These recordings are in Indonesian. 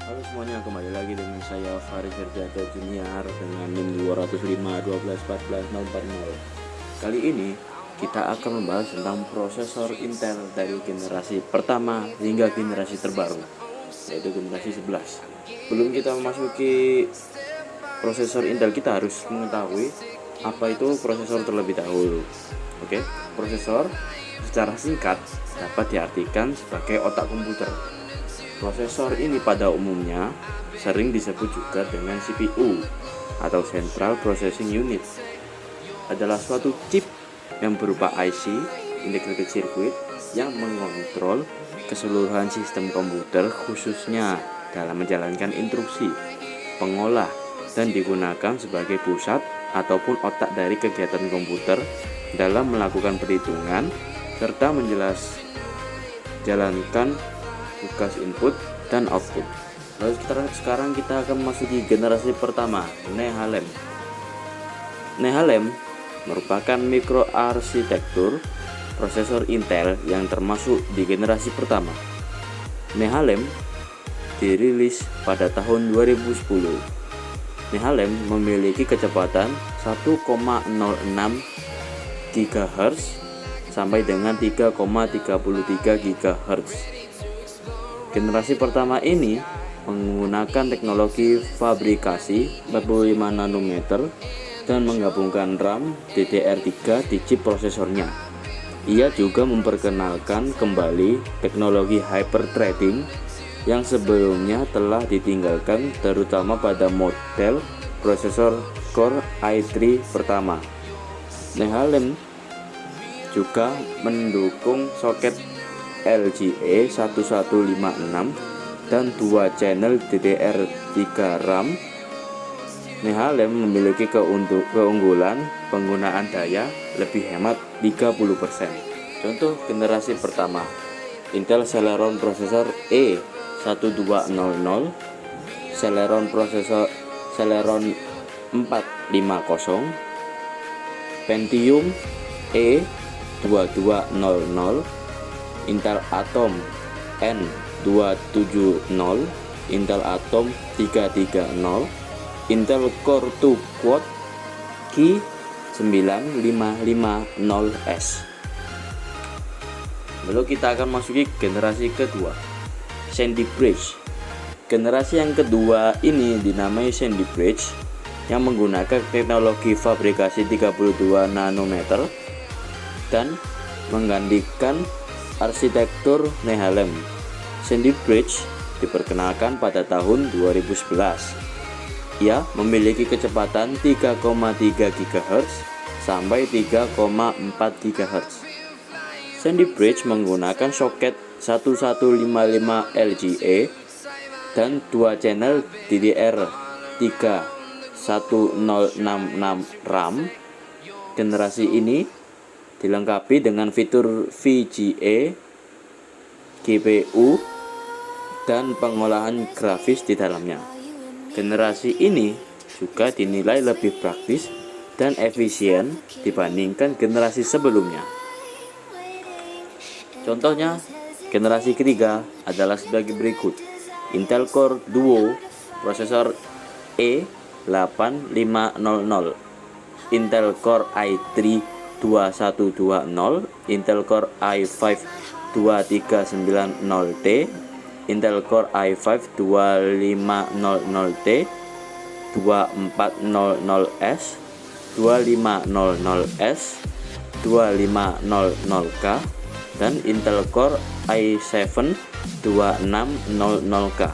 Halo semuanya, kembali lagi dengan saya Faris Herjata Junior dengan NIM 205 12 14 040. Kali ini kita akan membahas tentang prosesor Intel dari generasi pertama hingga generasi terbaru, yaitu generasi 11. Sebelum kita memasuki prosesor Intel, kita harus mengetahui apa itu prosesor terlebih dahulu. Oke, prosesor secara singkat dapat diartikan sebagai otak komputer. Prosesor ini pada umumnya sering disebut juga dengan CPU atau Central Processing Unit. Adalah suatu chip yang berupa IC, Integrated Circuit, yang mengontrol keseluruhan sistem komputer khususnya dalam menjalankan instruksi, pengolah, dan digunakan sebagai pusat ataupun otak dari kegiatan komputer dalam melakukan perhitungan serta menjalankan tugas input dan output. Lalu sekarang kita akan memasuki generasi pertama, Nehalem. Nehalem merupakan mikroarsitektur prosesor Intel yang termasuk di generasi pertama. Nehalem dirilis pada tahun 2010. Nehalem memiliki kecepatan 1,06 GHz sampai dengan 3,33 GHz. Generasi pertama ini menggunakan teknologi fabrikasi 45 nanometer dan menggabungkan RAM DDR3 di chip prosesornya. Ia juga memperkenalkan kembali teknologi hyperthreading yang sebelumnya telah ditinggalkan, terutama pada model prosesor Core i3 pertama. Nehalem juga mendukung soket LGA 1156 dan 2 channel DDR3 RAM. Nehalem memiliki keunggulan penggunaan daya lebih hemat 30%. Contoh generasi pertama, Intel Celeron Processor E1200, Celeron Processor Celeron 450, Pentium E2200, Intel Atom N270, Intel Atom 330, Intel Core 2 Quad Q9550S. Lalu kita akan masuki generasi kedua, Sandy Bridge. Generasi yang kedua ini dinamai Sandy Bridge yang menggunakan teknologi fabrikasi 32 nanometer dan menggantikan arsitektur Nehalem. Sandy Bridge diperkenalkan pada tahun 2011. Ia memiliki kecepatan 3,3 GHz sampai 3,4 GHz. Sandy Bridge menggunakan soket 1155 LGA dan 2 channel DDR3 1066 RAM. Generasi ini dilengkapi dengan fitur VGA, GPU, dan pengolahan grafis di dalamnya. Generasi ini juga dinilai lebih praktis dan efisien dibandingkan generasi sebelumnya. Contohnya, generasi ketiga adalah sebagai berikut: Intel Core Duo Prosesor E8500, Intel Core i3 2120, Intel Core i5 2390T, Intel Core i5 2500T, 2400S, 2500S, 2500K, dan Intel Core i7 2600K.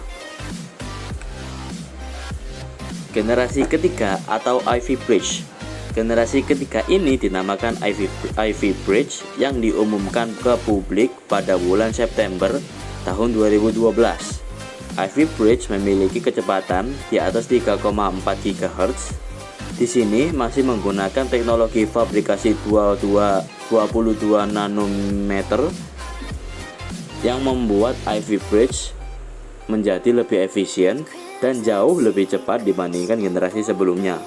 Generasi ketiga atau Ivy Bridge. Generasi ketiga ini dinamakan Ivy Bridge yang diumumkan ke publik pada bulan September tahun 2012. Ivy Bridge memiliki kecepatan di atas 3,4 GHz. Di sini masih menggunakan teknologi fabrikasi 22 nanometer yang membuat Ivy Bridge menjadi lebih efisien dan jauh lebih cepat dibandingkan generasi sebelumnya.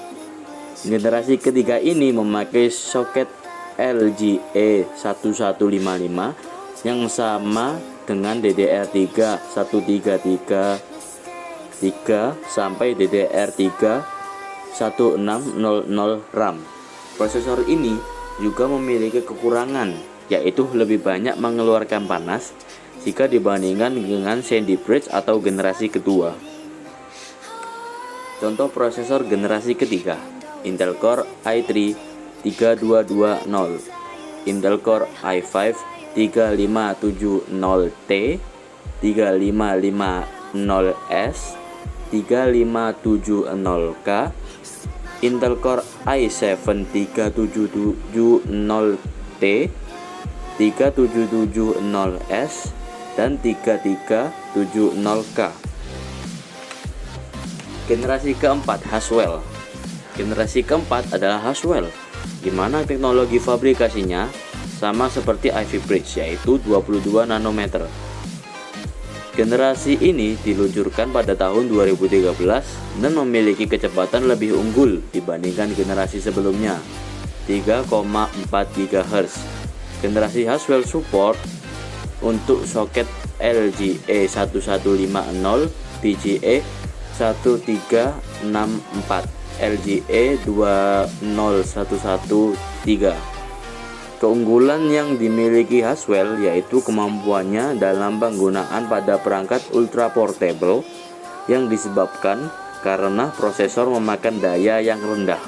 Generasi ketiga ini memakai soket LGA 1155 yang sama dengan DDR3 133 3 sampai DDR3 1600 RAM. Prosesor ini juga memiliki kekurangan, yaitu lebih banyak mengeluarkan panas jika dibandingkan dengan Sandy Bridge atau generasi kedua. Contoh prosesor generasi ketiga: Intel Core i3 3220, Intel Core i5 3570T, 3550S, 3570K, Intel Core i7 3770T, 3770S, dan 3370K. Generasi keempat, Haswell. Generasi keempat adalah Haswell, di mana teknologi fabrikasinya sama seperti Ivy Bridge, yaitu 22 nanometer. Generasi ini diluncurkan pada tahun 2013 dan memiliki kecepatan lebih unggul dibandingkan generasi sebelumnya, 3,4 GHz. Generasi Haswell support untuk soket LGA 1150, VGA 1364, LGA 20113. Keunggulan yang dimiliki Haswell yaitu kemampuannya dalam penggunaan pada perangkat ultra portable yang disebabkan karena prosesor memakan daya yang rendah.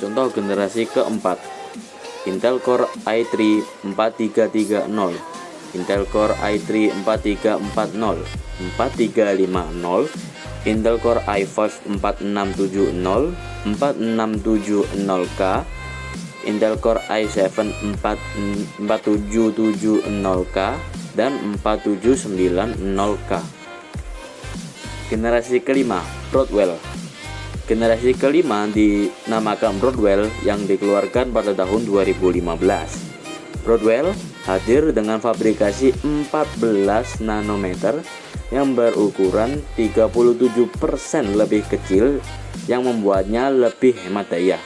Contoh generasi keempat: Intel Core i3 4330, Intel Core i3 4340, 4350, Intel Core i5 4670, 4670K, Intel Core i7 4770K, dan 4790K. Generasi kelima, Broadwell. Generasi kelima dinamakan Broadwell yang dikeluarkan pada tahun 2015. Broadwell hadir dengan fabrikasi 14 nanometer yang berukuran 37% lebih kecil yang membuatnya lebih hemat daya.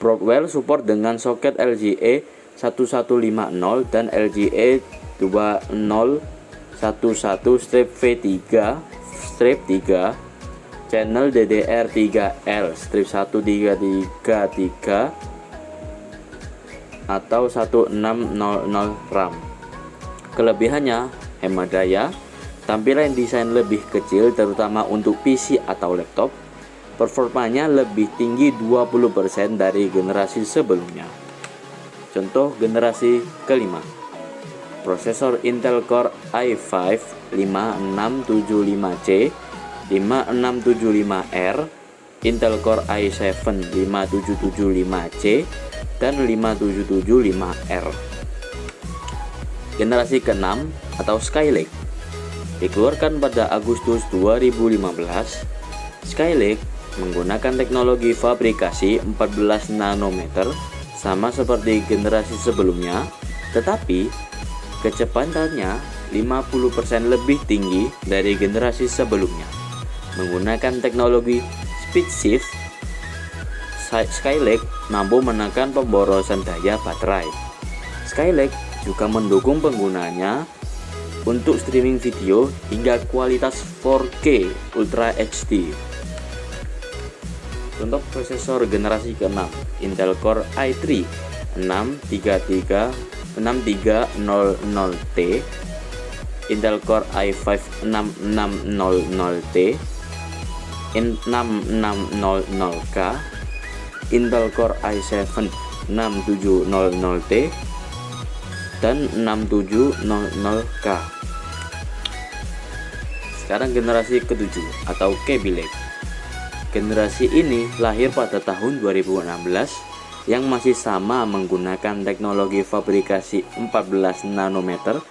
Broadwell support dengan soket LGA 1150 dan LGA 2011-V3 channel DDR3L /1333 atau 1600 RAM. Kelebihannya hemat daya, tampilan desain lebih kecil terutama untuk PC atau laptop, performanya lebih tinggi 20% dari generasi sebelumnya. Contoh generasi kelima, prosesor Intel Core i5 5675C, 5675R, Intel Core i7 5775C, dan 5775R. Generasi ke-6 atau Skylake dikeluarkan pada Agustus 2015. Skylake menggunakan teknologi fabrikasi 14 nanometer sama seperti generasi sebelumnya, tetapi kecepatannya 50% lebih tinggi dari generasi sebelumnya. Menggunakan teknologi speed shift, Skylake mampu menekan pemborosan daya baterai. Skylake juga mendukung penggunanya untuk streaming video hingga kualitas 4K Ultra HD. Contoh prosesor generasi ke-6, Intel Core i3 6300T, Intel Core i5 6600T, 6600K, Intel Core i7 6700T, dan 6700K. Sekarang generasi ke-7 atau Kaby Lake. Generasi ini lahir pada tahun 2016 yang masih sama menggunakan teknologi fabrikasi 14 nanometer.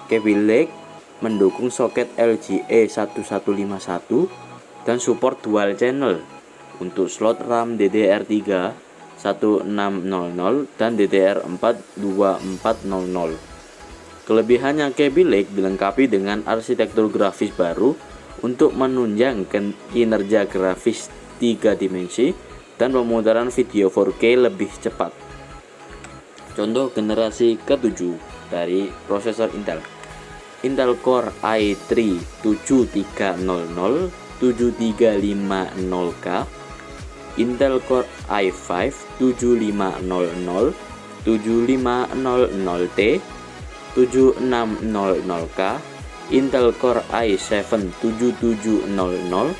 Kaby Lake mendukung soket LGA 1151 dan support dual channel untuk slot RAM DDR3 1600 dan DDR4 2400. Kelebihannya, Kaby Lake dilengkapi dengan arsitektur grafis baru untuk menunjang kinerja grafis 3 dimensi dan pemutaran video 4K lebih cepat. Contoh generasi ke-7 dari prosesor Intel. Intel Core i3 7300 7350K, Intel Core i5 7500 7500T 7600K, Intel Core i7 7700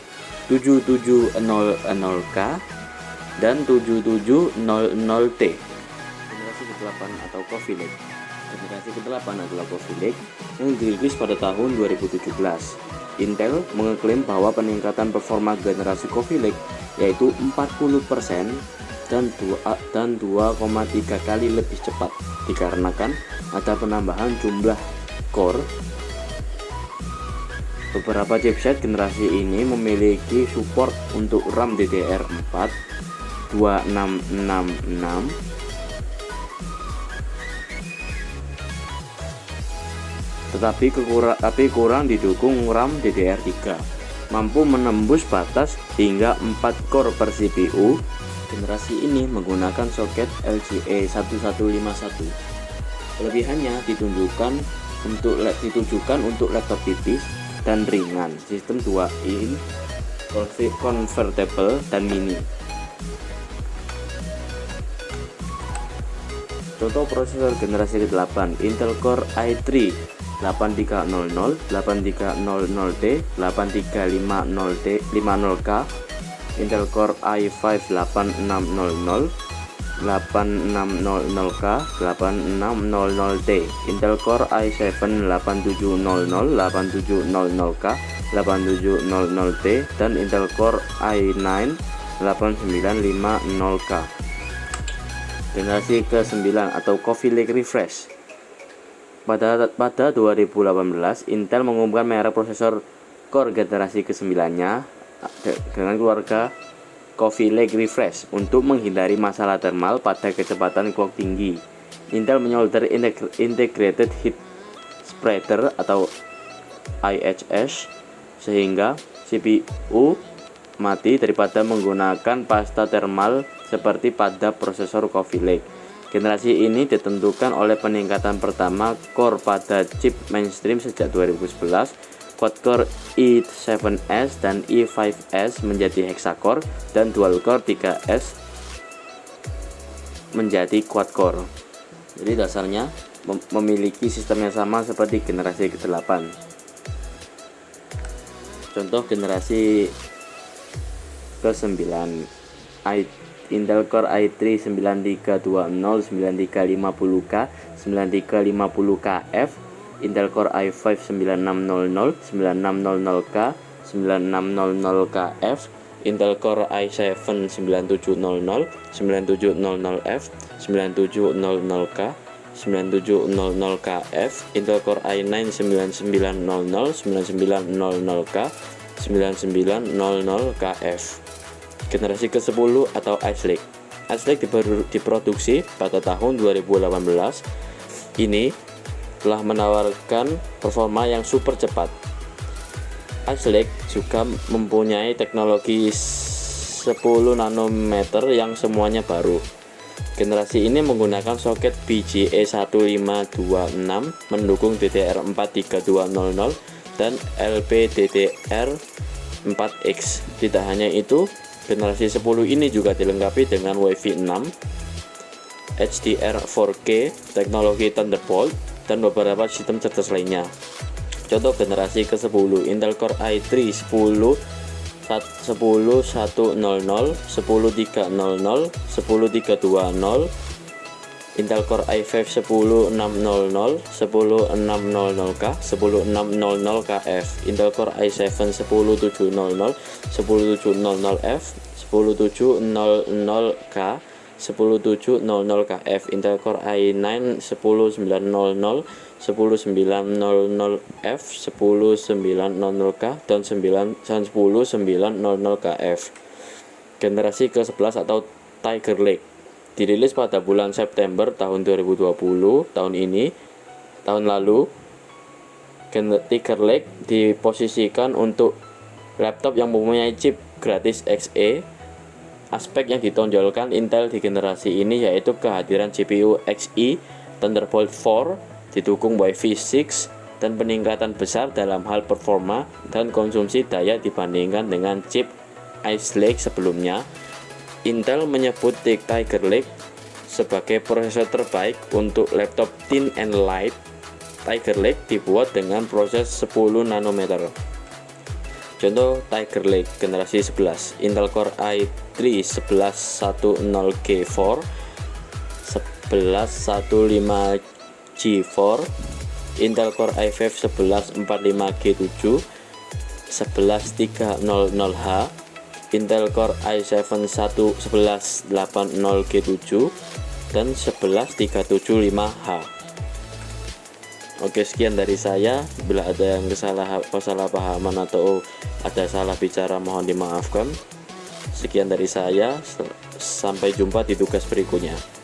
7700K dan 7700T. Generasi ke-8 atau Coffee Lake. Generasi ke-8 adalah Coffee Lake yang dirilis pada tahun 2017. Intel mengeklaim bahwa peningkatan performa generasi Coffee Lake yaitu 40% dan 2,3 kali lebih cepat dikarenakan ada penambahan jumlah core. Beberapa chipset generasi ini memiliki support untuk RAM DDR4 2666, tetapi kurang didukung RAM DDR3, mampu menembus batas hingga 4 core per CPU. Generasi ini menggunakan soket LGA 1151. Kelebihannya ditujukan untuk laptop tipis dan ringan, sistem 2-in, convertible dan mini. Contoh prosesor generasi ke-8, Intel Core i3 8300, 8300T, 8350K, Intel Core i5 8600, 8600K, 8600T, Intel Core i7 8700, 8700K, 8700T, dan Intel Core i9 8950K. Generasi ke-9 atau Coffee Lake Refresh. Pada 2018, Intel mengumumkan merek prosesor Core generasi ke-9-nya dengan keluarga Coffee Lake Refresh untuk menghindari masalah thermal pada kecepatan clock tinggi. Intel menyolder Integrated Heat Spreader atau IHS sehingga CPU mati daripada menggunakan pasta thermal seperti pada prosesor Coffee Lake. Generasi ini ditentukan oleh peningkatan pertama core pada chip mainstream sejak 2011. Quad-core i7s dan i5s menjadi hexacore dan dual-core 3s menjadi quad-core. Jadi dasarnya memiliki sistem yang sama seperti generasi ke-8. Contoh generasi ke-9, Intel Core i3 9320 9350K 9350KF, Intel Core i5 9600 9600K 9600KF, Intel Core i7 9700 9700F 9700K 9700KF, Intel Core i9 9900 9900K 9900KF. Generasi ke-10 atau Ice Lake. Ice Lake diproduksi pada tahun 2018. Ini telah menawarkan performa yang super cepat. Ice Lake juga mempunyai teknologi 10 nanometer yang semuanya baru. Generasi ini menggunakan soket BGA 1526 mendukung DDR4 3200 dan LPDDR4X. Tidak hanya itu, generasi 10 ini juga dilengkapi dengan Wi-Fi 6, HDR 4K, teknologi Thunderbolt, dan beberapa sistem cerdas lainnya. Contoh generasi ke-10, Intel Core i3 10100, 10300, 10320, Intel Core i5 10600, 10600K, 10600KF, Intel Core i7 10700, 10700F, 10700K, 10700KF, Intel Core i9 10900, 10900F, 10900K, dan 10900KF. Generasi ke-11 atau Tiger Lake dirilis pada bulan September tahun 2020. Tahun lalu Tiger Lake diposisikan untuk laptop yang mempunyai chip gratis Xe. Aspek yang ditonjolkan Intel di generasi ini yaitu kehadiran GPU Xe Thunderbolt 4 didukung Wi-Fi 6 dan peningkatan besar dalam hal performa dan konsumsi daya dibandingkan dengan chip Ice Lake sebelumnya. Intel menyebut Tiger Lake sebagai prosesor terbaik untuk laptop thin and light. Tiger Lake dibuat dengan proses 10 nanometer. Contoh Tiger Lake generasi 11, Intel Core i3 1110G4, 1115G4, Intel Core i5 1145G7, 11300H, Intel Core i7 1180G7 dan 11375H. Oke, sekian dari saya. Bila ada yang kesalahpahaman atau ada salah bicara, mohon dimaafkan. Sekian dari saya. Sampai jumpa di tugas berikutnya.